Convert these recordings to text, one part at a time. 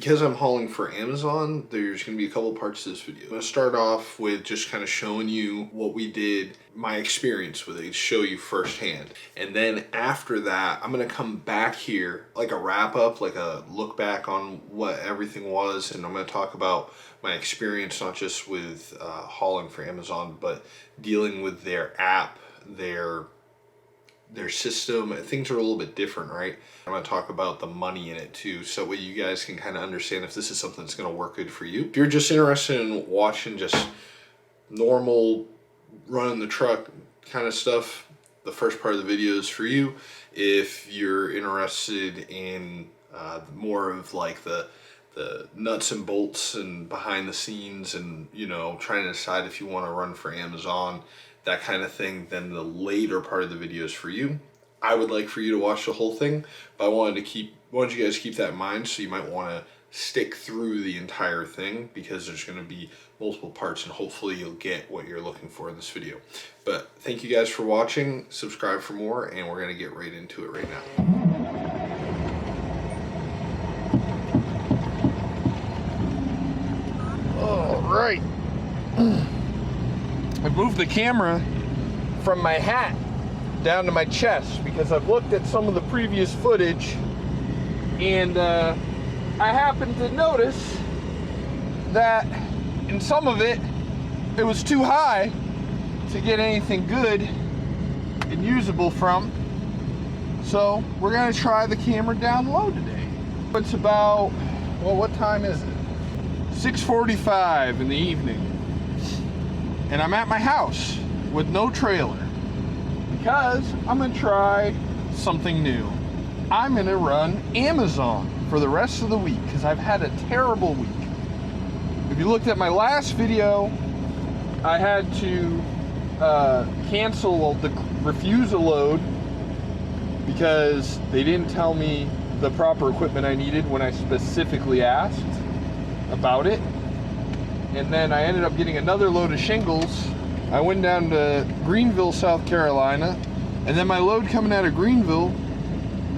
Because I'm hauling for Amazon, there's going to be a couple parts to this video. I'm going to start off with just kind of showing you what we did, my experience with it, show you firsthand. And then after that, I'm going to come back here, like a wrap up, like a look back on what everything was. And I'm going to talk about my experience, not just with hauling for Amazon, but dealing with their app, their system. Things are a little bit different, right? I'm going to talk about the money in it too, so that you guys can kind of understand if this is something that's going to work good for you. If you're just interested in watching just normal running the truck kind of stuff, the first part of the video is for you. If you're interested in more of like the nuts and bolts and behind the scenes and, you know, trying to decide if you want to run for Amazon, that kind of thing, then the later part of the video is for you. I would like for you to watch the whole thing, but I wanted you guys to keep that in mind, so you might want to stick through the entire thing, because there's going to be multiple parts and hopefully you'll get what you're looking for in this video. But thank you guys for watching, subscribe for more, and we're going to get right into it right now. All right. I've moved the camera from my hat down to my chest because I've looked at some of the previous footage, and I happened to notice that in some of it, it was too high to get anything good and usable from. So we're gonna try the camera down low today. It's about, well, what time is it? 6:45 in the evening. And I'm at my house with no trailer because I'm gonna try something new. I'm gonna run Amazon for the rest of the week because I've had a terrible week. If you looked at my last video, I had to cancel the refuse a load because they didn't tell me the proper equipment I needed when I specifically asked about it. And then I ended up getting another load of shingles. I went down to Greenville, South Carolina, and then my load coming out of Greenville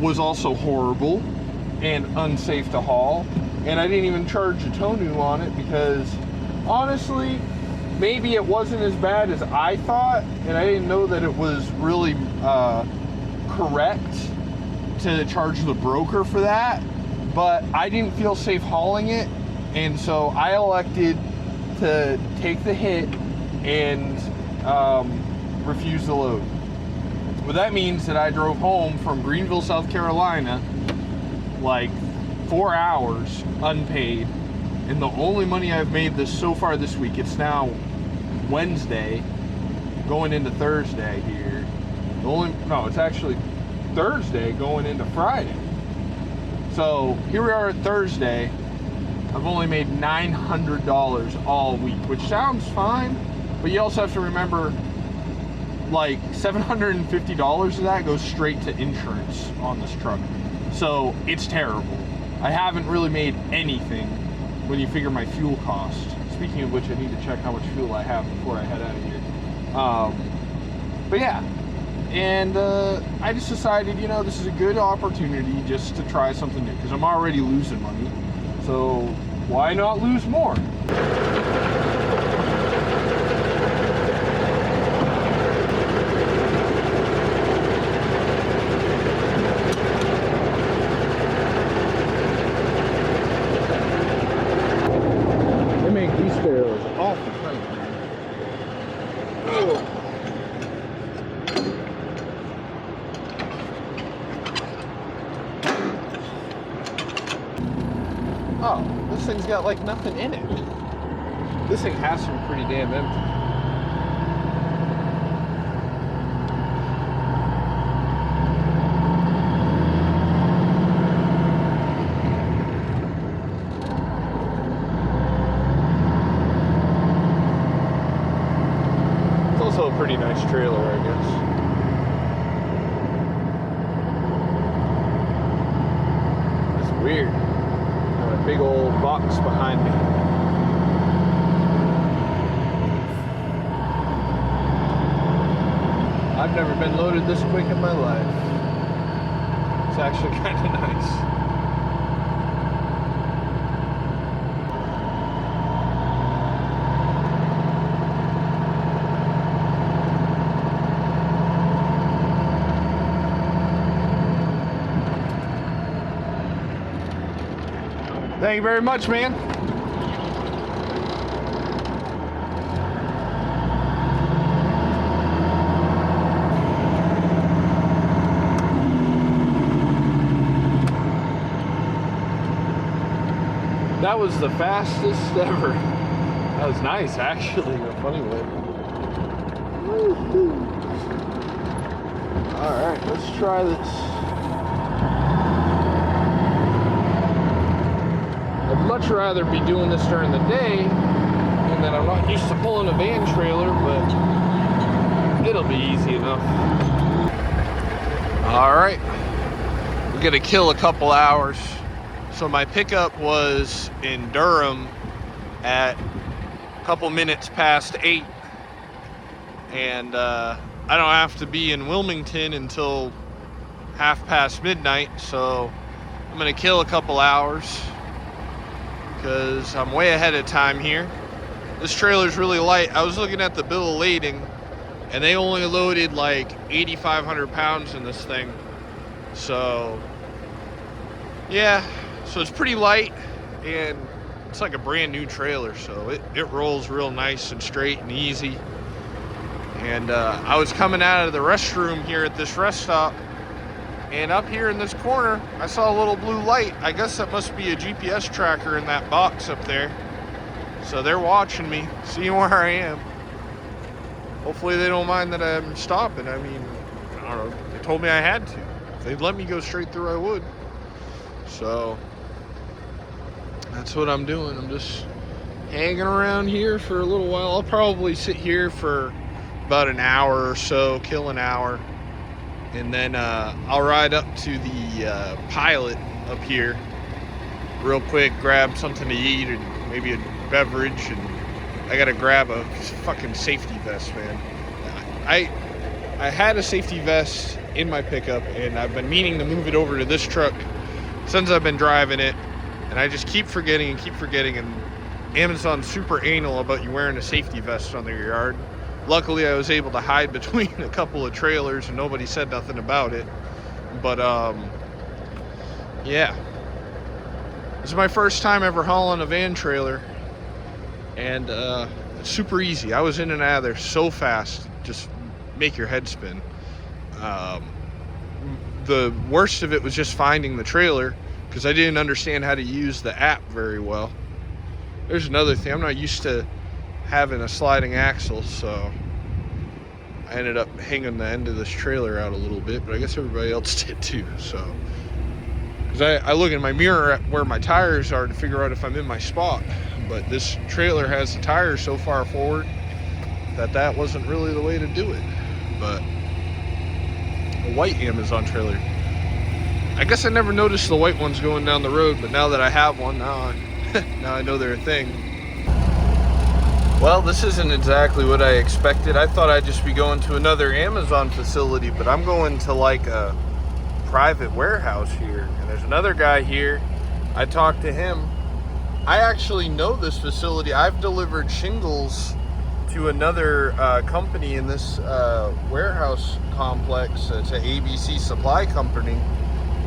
was also horrible and unsafe to haul. And I didn't even charge a tonneau on it because honestly, maybe it wasn't as bad as I thought, and I didn't know that it was really correct to charge the broker for that, but I didn't feel safe hauling it, and so I elected to take the hit and refuse the load. Well, that means that I drove home from Greenville, South Carolina, like 4 hours unpaid, and the only money I've made so far this week, it's now Wednesday, going into Thursday here. It's actually Thursday going into Friday. So here we are at Thursday. I've only made $900 all week, which sounds fine, but you also have to remember, like, $750 of that goes straight to insurance on this truck. So it's terrible. I haven't really made anything when you figure my fuel cost. Speaking of which, I need to check how much fuel I have before I head out of here. But yeah, and I just decided, you know, this is a good opportunity just to try something new, because I'm already losing money. So why not lose more? They make these sparrows awful tight, man. Oh, this thing's got like nothing in it. This thing has to be pretty damn empty. It's also a pretty nice trailer, I guess. It's weird. Big old box behind me. I've never been loaded this quick in my life. It's actually kind of nice. Thank you very much, man. That was the fastest ever. That was nice, actually, in a funny way. Alright, let's try this. I'd much rather be doing this during the day, and that I'm not used to pulling a van trailer, but it'll be easy enough. Alright, we're gonna kill a couple hours. So my pickup was in Durham at a couple minutes past 8, and I don't have to be in Wilmington until half past midnight, so I'm gonna kill a couple hours because I'm way ahead of time here. This trailer's really light. I was looking at the bill of lading, and they only loaded like 8,500 pounds in this thing. So yeah, so it's pretty light, and it's like a brand new trailer, so it rolls real nice and straight and easy. And I was coming out of the restroom here at this rest stop, and up here in this corner I saw a little blue light. I guess that must be a GPS tracker in that box up there. So they're watching me, seeing where I am. Hopefully they don't mind that I'm stopping. I mean, I don't know, they told me I had to. If they'd let me go straight through, I would. So that's what I'm doing. I'm just hanging around here for a little while. I'll probably sit here for about an hour or so, kill an hour, and then I'll ride up to the pilot up here real quick, grab something to eat and maybe a beverage, and I gotta grab a fucking safety vest, man. I had a safety vest in my pickup, and I've been meaning to move it over to this truck since I've been driving it, and I just keep forgetting, and Amazon's super anal about you wearing a safety vest on their yard. Luckily, I was able to hide between a couple of trailers and nobody said nothing about it. But yeah, this is my first time ever hauling a van trailer, and it's super easy. I was in and out of there so fast, just make your head spin. The worst of it was just finding the trailer, because I didn't understand how to use the app very well. There's another thing, I'm not used to having a sliding axle, so I ended up hanging the end of this trailer out a little bit, but I guess everybody else did too. So, because I look in my mirror at where my tires are to figure out if I'm in my spot, but this trailer has the tires so far forward that wasn't really the way to do it. But a white Amazon trailer, I guess I never noticed the white ones going down the road, but now that I have one, now I know they're a thing. Well, this isn't exactly what I expected. I thought I'd just be going to another Amazon facility, but I'm going to like a private warehouse here, and there's another guy here. I talked to him. I actually know this facility. I've delivered shingles to another company in this warehouse complex. It's an ABC supply company.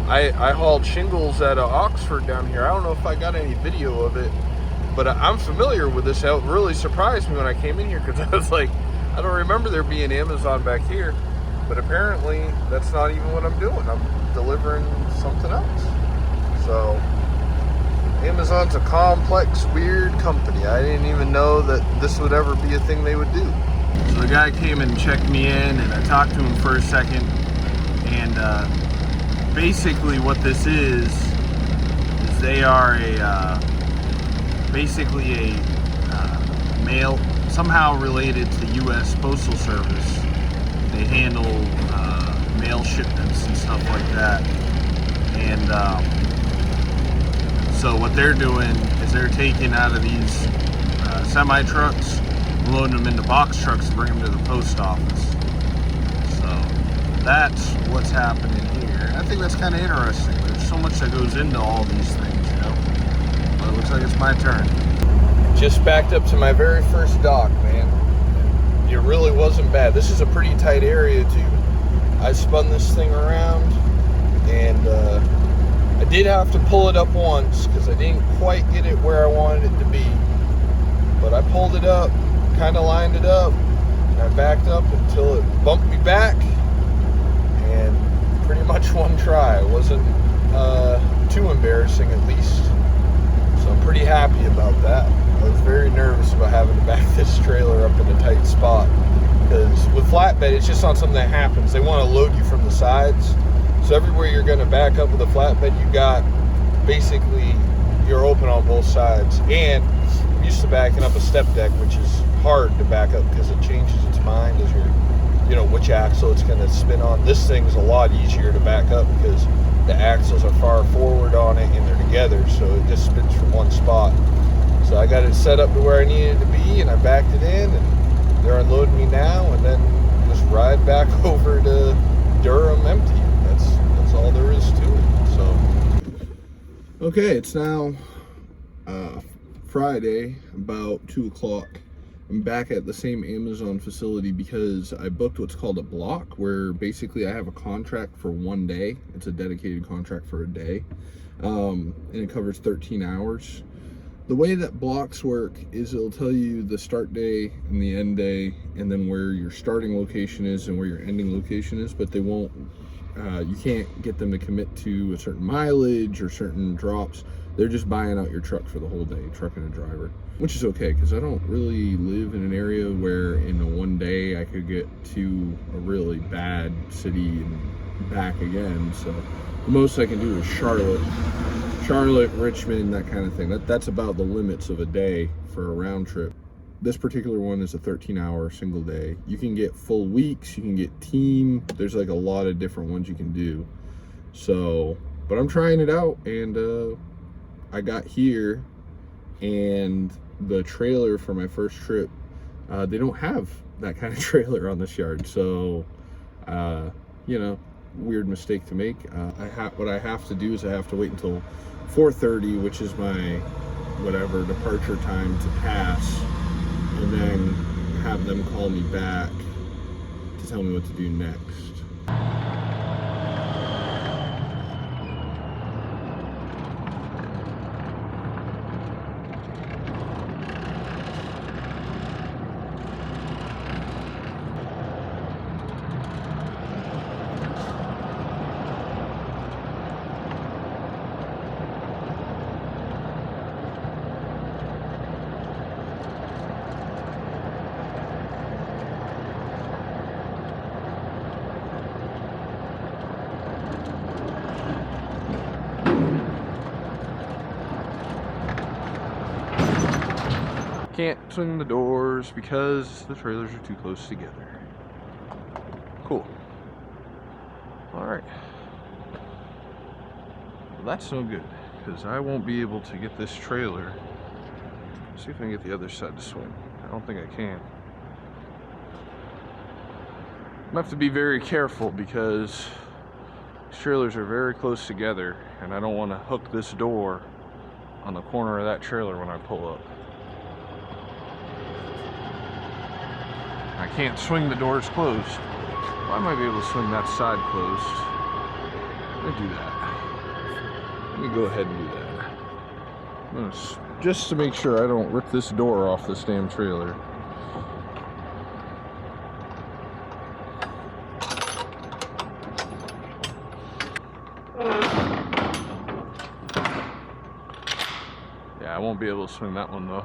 I hauled shingles at Oxford down here. I don't know if I got any video of it, but I'm familiar with this. It really surprised me when I came in here, because I was like, I don't remember there being Amazon back here, but apparently that's not even what I'm doing. I'm delivering something else. So Amazon's a complex, weird company. I didn't even know that this would ever be a thing they would do. So the guy came and checked me in, and I talked to him for a second, and basically what this is they are basically a mail, somehow related to the U.S. Postal Service. They handle mail shipments and stuff like that. And so what they're doing is they're taking out of these semi-trucks, loading them into box trucks, and bring them to the post office. So that's what's happening here. I think that's kind of interesting. There's so much that goes into all these things, you know. Well, it looks like it's my turn. Just backed up to my very first dock, man. It really wasn't bad. This is a pretty tight area too. I spun this thing around, and I did have to pull it up once because I didn't quite get it where I wanted it to be, but I pulled it up, kind of lined it up, and I backed up until it bumped me back, and pretty much one try. It wasn't too embarrassing, at least, so I'm pretty happy about that. I was very nervous about having to back this trailer up in a tight spot, because with flatbed, it's just not something that happens. They want to load you from the sides, so everywhere you're going to back up with a flatbed, you got basically, you're open on both sides. And I'm used to backing up a step deck, which is hard to back up because it changes its mind as you're, which axle it's going to spin on. This thing's a lot easier to back up because the axles are far forward on it and they're together, so it just spins from one spot. So I got it set up to where I needed it to be, and I backed it in, and they're unloading me now, and then just ride back over to Durham empty. That's all there is to it. So okay, it's now Friday, about 2 o'clock. I'm back at the same Amazon facility because I booked what's called a block, where basically I have a contract for one day. It's a dedicated contract for a day, and it covers 13 hours. The way that blocks work is it'll tell you the start day and the end day, and then where your starting location is and where your ending location is, but they won't, you can't get them to commit to a certain mileage or certain drops. They're just buying out your truck for the whole day, truck and a driver, which is okay, because I don't really live in an area where in a one day I could get to a really bad city and back again. So the most I can do is Charlotte, Richmond, that kind of thing. That's about the limits of a day for a round trip. This particular one is a 13-hour single day. You can get full weeks, you can get team. There's like a lot of different ones you can do. So, but I'm trying it out, and I got here, and the trailer for my first trip, they don't have that kind of trailer on this yard. So, weird mistake to make. What I have to do is I have to wait until 4:30, which is my departure time, to pass, and then have them call me back to tell me what to do next. Can't swing the doors because the trailers are too close together. Cool. Alright. Well, that's no good, because I won't be able to get this trailer. Let's see if I can get the other side to swing. I don't think I can. I'm gonna have to be very careful because these trailers are very close together, and I don't want to hook this door on the corner of that trailer when I pull up. I can't swing the doors closed. Well, I might be able to swing that side closed. Let me do that. Let me go ahead and do that. I'm gonna, just to make sure I don't rip this door off this damn trailer. Yeah, I won't be able to swing that one though.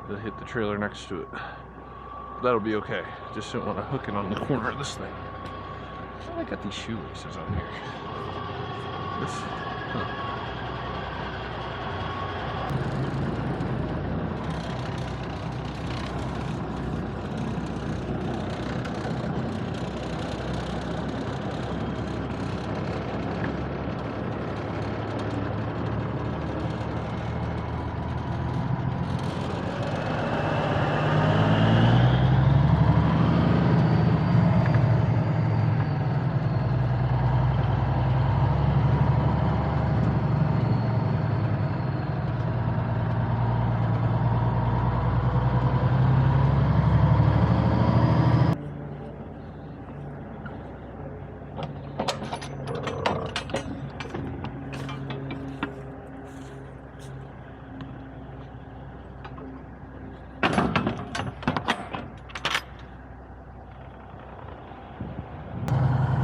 It'll hit the trailer next to it. That'll be okay. Just don't want to hook it on the corner of this thing. I got these shoelaces on here.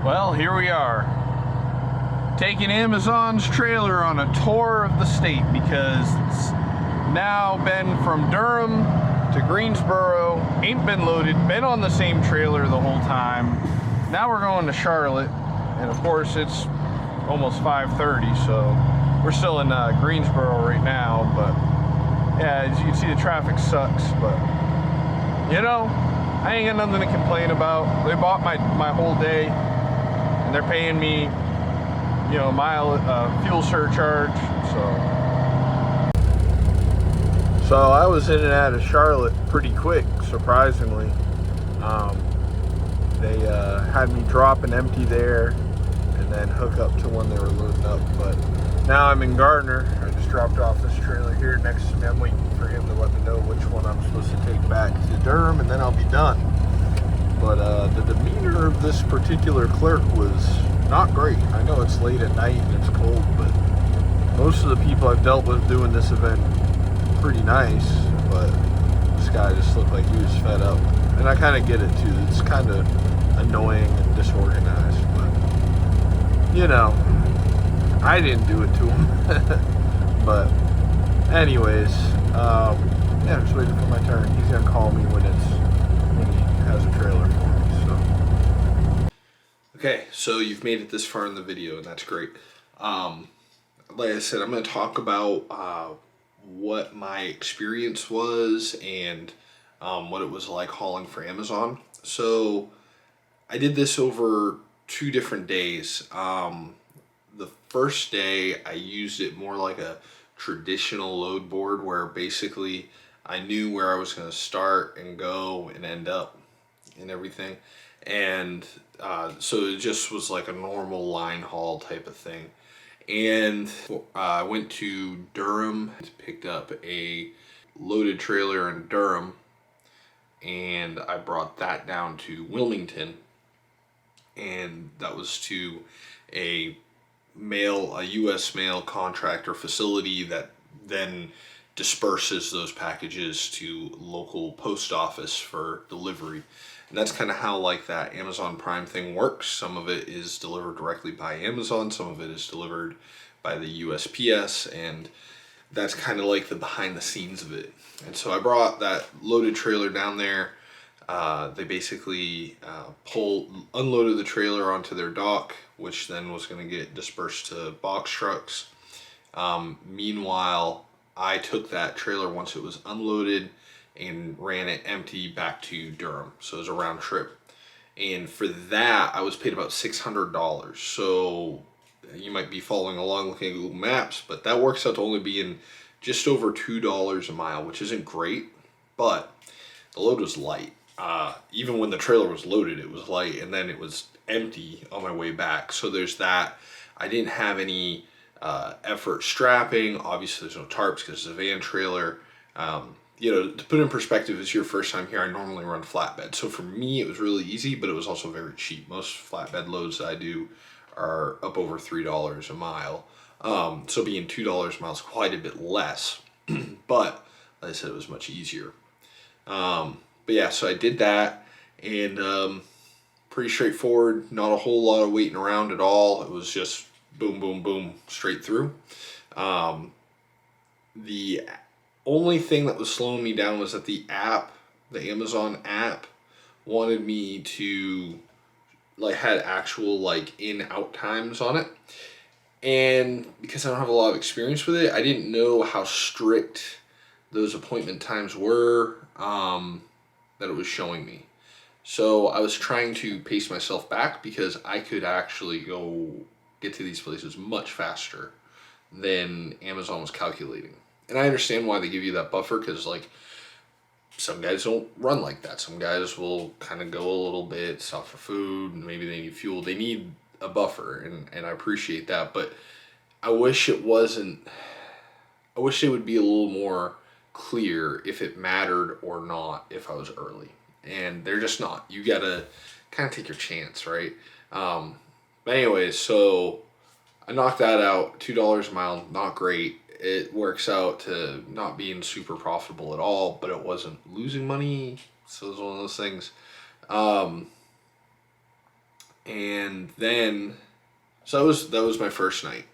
Well, here we are, taking Amazon's trailer on a tour of the state, because it's now been from Durham to Greensboro, ain't been loaded, been on the same trailer the whole time. Now we're going to Charlotte, and of course it's almost 5:30, so we're still in Greensboro right now. But yeah, as you can see, the traffic sucks, but you know, I ain't got nothing to complain about. They bought my whole day, and they're paying me, you know, fuel surcharge. So I was in and out of Charlotte pretty quick, surprisingly. They had me drop and empty there, and then hook up to when they were loading up. But now I'm in Gardner. I just dropped off this trailer here next to me. I'm waiting for him to let me know which one I'm supposed to take back to Durham, and then I'll be done. But the demeanor of this particular clerk was not great. I know it's late at night and it's cold, but most of the people I've dealt with doing this event pretty nice, but this guy just looked like he was fed up. And I kind of get it too. It's kind of annoying and disorganized, but you know, I didn't do it to him. But anyways, yeah, I'm just waiting for my turn. He's gonna call me when he has a trailer for me. So okay, so you've made it this far in the video, and that's great. Like I said, I'm gonna talk about what my experience was and what it was like hauling for Amazon. So I did this over 2 different days. The first day I used it more like a traditional load board, where basically I knew where I was going to start and go and end up and everything. And so it just was like a normal line haul type of thing. And I went to Durham, picked up a loaded trailer in Durham, and I brought that down to Wilmington, and that was to a U.S. mail contractor facility that then disperses those packages to local post office for delivery. And that's kind of how like that Amazon Prime thing works. Some of it is delivered directly by Amazon, some of it is delivered by the USPS, and that's kind of like the behind the scenes of it. And so I brought that loaded trailer down there. They basically unloaded the trailer onto their dock, which then was going to get dispersed to box trucks. Meanwhile, I took that trailer once it was unloaded and ran it empty back to Durham. So it was a round trip. And for that, I was paid about $600. So you might be following along looking at Google Maps, but that works out to only being just over $2 a mile, which isn't great, but the load was light. Even when the trailer was loaded, it was light, and then it was empty on my way back. So there's that. I didn't have any effort strapping. Obviously, there's no tarps because it's a van trailer. You know, to put in perspective, it's your first time here. I normally run flatbed. So for me, it was really easy, but it was also very cheap. Most flatbed loads that I do are up over $3 a mile. So being $2 a mile is quite a bit less, but like I said, it was much easier. But yeah, so I did that, and pretty straightforward, not a whole lot of waiting around at all. It was just boom, boom, boom, straight through. The only thing that was slowing me down was that the Amazon app wanted me to, like, had actual, like, in-out times on it. And because I don't have a lot of experience with it, I didn't know how strict those appointment times were that it was showing me. So I was trying to pace myself back, because I could actually go get to these places much faster than Amazon was calculating. And I understand why they give you that buffer, because like some guys don't run like that. Some guys will kind of go a little bit, stop for food, and maybe they need fuel. They need a buffer, and I appreciate that. But I wish it wasn't. I wish they would be a little more clear if it mattered or not if I was early. And they're just not. You gotta kind of take your chance, right? But anyways, so I knocked that out. $2 a mile, not great. It works out to not being super profitable at all, but it wasn't losing money. So it was one of those things. And then, so that was my first night.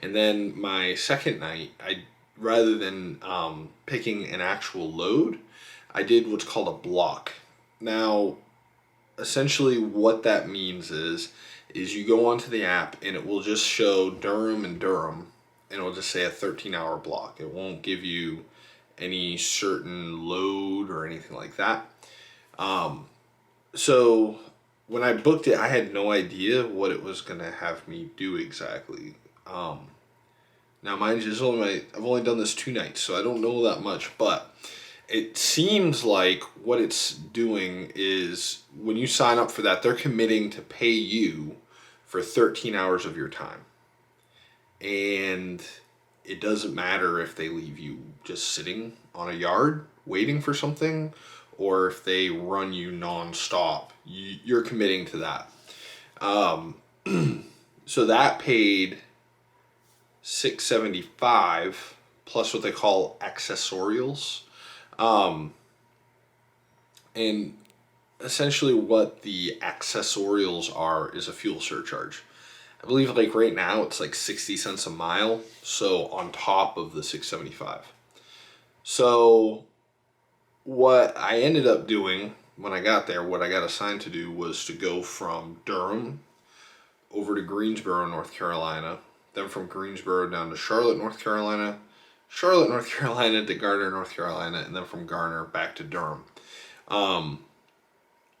And then my second night, rather than picking an actual load, I did what's called a block. Now, essentially what that means is you go onto the app and it will just show Durham and Durham, and it'll just say a 13-hour block. It won't give you any certain load or anything like that. So when I booked it, I had no idea what it was gonna have me do exactly. Now, mind you, I've only done this 2 nights, so I don't know that much, but it seems like what it's doing is when you sign up for that, they're committing to pay you for 13 hours of your time. And it doesn't matter if they leave you just sitting on a yard waiting for something or if they run you nonstop. You're committing to that. So that paid $675 plus what they call accessorials. And essentially what the accessorials are is a fuel surcharge. I believe like right now it's like 60 cents a mile. So on top of the $675. So what I ended up doing when I got there, what I got assigned to do was to go from Durham over to Greensboro, North Carolina, then from Greensboro down to Charlotte, North Carolina, Charlotte, North Carolina to Garner, North Carolina, and then from Garner back to Durham.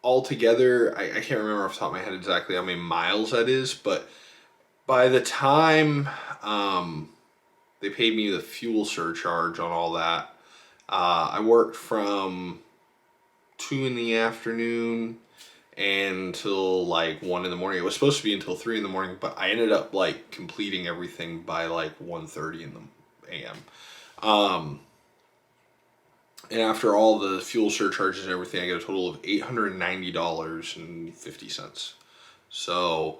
Altogether, I can't remember off the top of my head exactly how many miles that is, but by the time they paid me the fuel surcharge on all that, I worked from 2 in the afternoon until like 1 in the morning. It was supposed to be until 3 in the morning, but I ended up like completing everything by like 1:30 in the a.m. And after all the fuel surcharges and everything, I got a total of $890.50. So,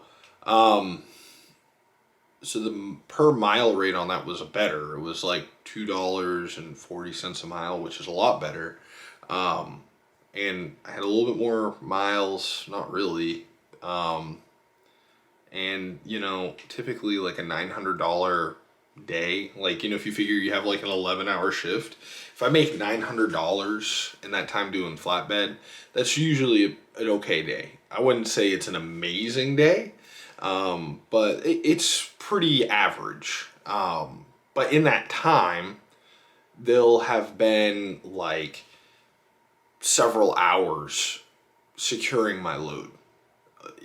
so the per mile rate on that was better. It was like $2.40 a mile, which is a lot better. And I had a little bit more miles, not really. And you know, typically like a $900 day, like, you know, if you figure you have like an 11-hour shift, if I make $900 in that time doing flatbed, that's usually an okay day. I wouldn't say it's an amazing day, but it's pretty average. But in that time, there'll have been like several hours securing my load,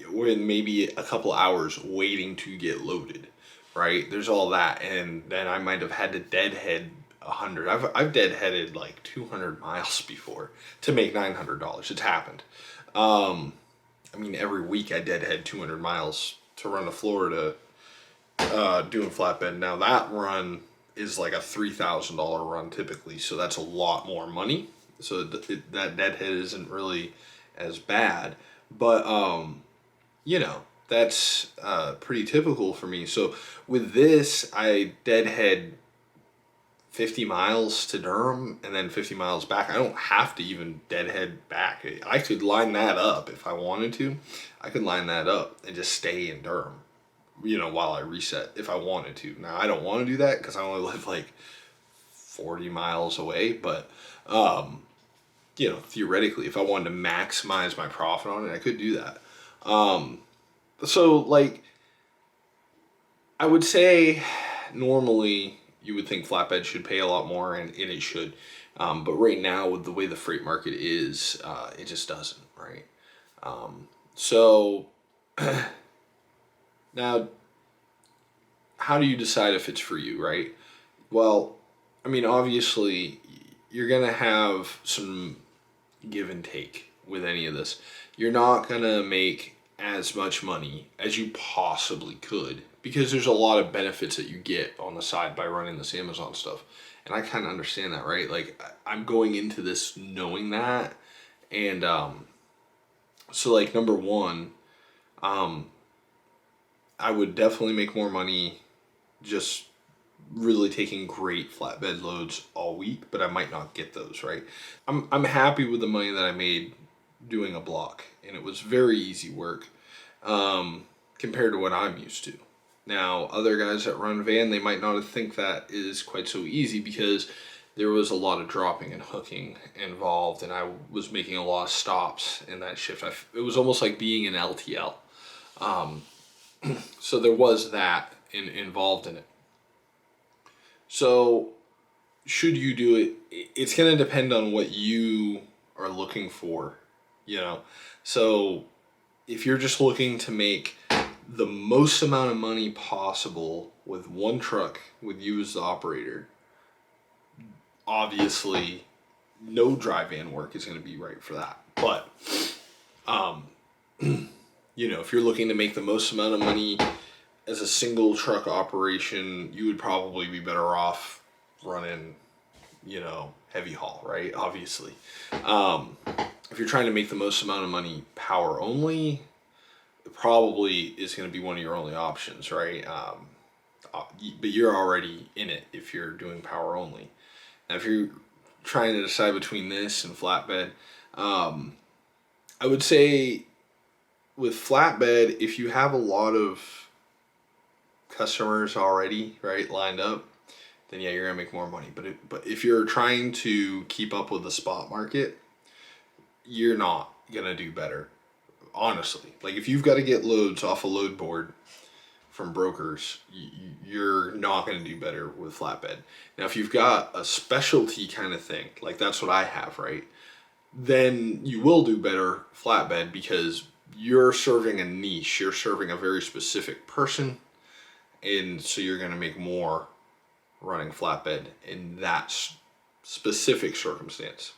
when maybe a couple hours waiting to get loaded, right? There's all that, and then I might have had to deadhead 100. I've deadheaded like 200 miles before to make $900. It's happened. I mean, every week I deadhead 200 miles to run to Florida, doing flatbed. Now that run is like a $3,000 run typically, so that's a lot more money. So that deadhead isn't really as bad, but you know, that's pretty typical for me. So with this, I deadhead 50 miles to Durham and then 50 miles back. I don't have to even deadhead back. I could line that up if I wanted to. I could line that up and just stay in Durham, you know, while I reset if I wanted to. Now, I don't want to do that because I only live like 40 miles away, but you know, theoretically, if I wanted to maximize my profit on it, I could do that. So like, I would say normally you would think flatbed should pay a lot more, and it should. But right now, with the way the freight market is, it just doesn't, right? So now, how do you decide if it's for you, right? Well, I mean, obviously, you're going to have some give and take with any of this. You're not going to make as much money as you possibly could, because there's a lot of benefits that you get on the side by running this Amazon stuff. And I kind of understand that, right? Like, I'm going into this knowing that. And so like, number one, I would definitely make more money just really taking great flatbed loads all week, but I might not get those, right? I'm happy with the money that I made doing a block, and it was very easy work. compared to what I'm used to. Now, other guys that run van, they might not think that is quite so easy because there was a lot of dropping and hooking involved, and I was making a lot of stops in that shift. It was almost like being an LTL. So there was that involved in it. So should you do it? It's going to depend on what you are looking for, you know. So if you're just looking to make the most amount of money possible with one truck with you as the operator, obviously no dry van work is going to be right for that. But you know, if you're looking to make the most amount of money as a single truck operation, you would probably be better off running, you know, heavy haul, right? Obviously. If you're trying to make the most amount of money power only, it probably is going to be one of your only options, right? But you're already in it if you're doing power only. Now, if you're trying to decide between this and flatbed, I would say with flatbed, if you have a lot of customers already, right, lined up, then yeah, you're gonna make more money. But if you're trying to keep up with the spot market, you're not gonna do better, honestly. Like if you've got to get loads off a load board from brokers, you're not gonna do better with flatbed. Now, if you've got a specialty kind of thing, like that's what I have, right, then you will do better flatbed because you're serving a niche, you're serving a very specific person, and so you're going to make more running flatbed in that specific circumstance.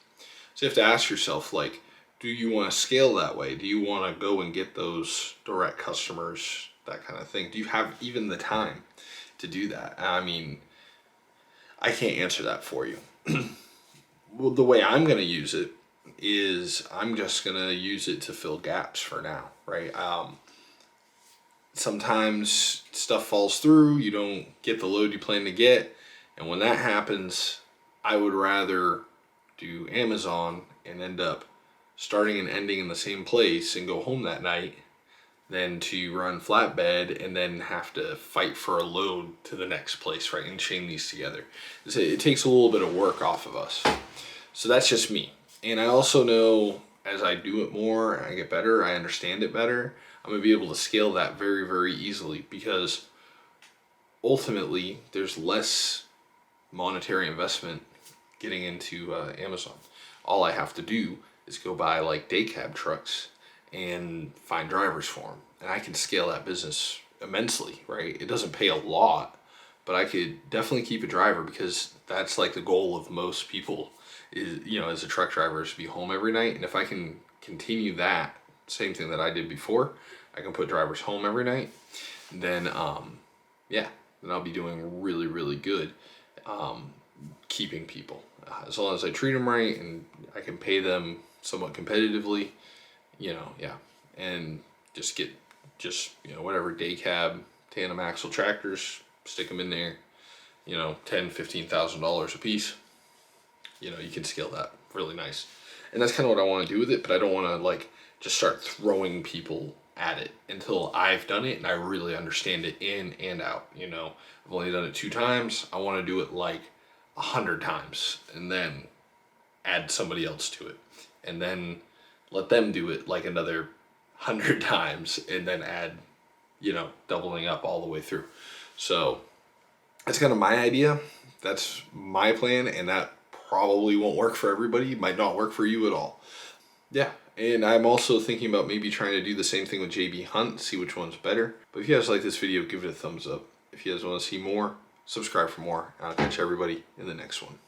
So you have to ask yourself, like, do you want to scale that way? Do you want to go and get those direct customers, that kind of thing? Do you have even the time to do that? I mean, I can't answer that for you. Well, the way I'm going to use it is I'm just going to use it to fill gaps for now, right? Sometimes stuff falls through, you don't get the load you plan to get, and when that happens, I would rather do Amazon and end up starting and ending in the same place and go home that night than to run flatbed and then have to fight for a load to the next place, right, and chain these together. It takes a little bit of work off of us. So that's just me. And I also know as I do it more and I get better, I understand it better, I'm going to be able to scale that very, very easily because ultimately there's less monetary investment getting into Amazon. All I have to do is go buy like day cab trucks and find drivers for them. And I can scale that business immensely, right? It doesn't pay a lot, but I could definitely keep a driver because that's like the goal of most people is, you know, as a truck driver, is to be home every night. And if I can continue that same thing that I did before, I can put drivers home every night, then yeah, then I'll be doing really, really good keeping people. As long as I treat them right and I can pay them somewhat competitively, you know, yeah. And just get, you know, whatever day cab, tandem axle tractors, stick them in there, you know, $10,000, $15,000 a piece. You know, you can scale that really nice. And that's kind of what I want to do with it, but I don't want to like just start throwing people at it until I've done it and I really understand it in and out. You know, I've only done it 2 times. I want to do it like 100 times and then add somebody else to it and then let them do it like another 100 times and then add, you know, doubling up all the way through. So that's kind of my idea. That's my plan, and that probably won't work for everybody. It might not work for you at all. Yeah, and I'm also thinking about maybe trying to do the same thing with JB Hunt, see which one's better. But if you guys like this video, give it a thumbs up. If you guys want to see more, subscribe for more. I'll catch everybody in the next one.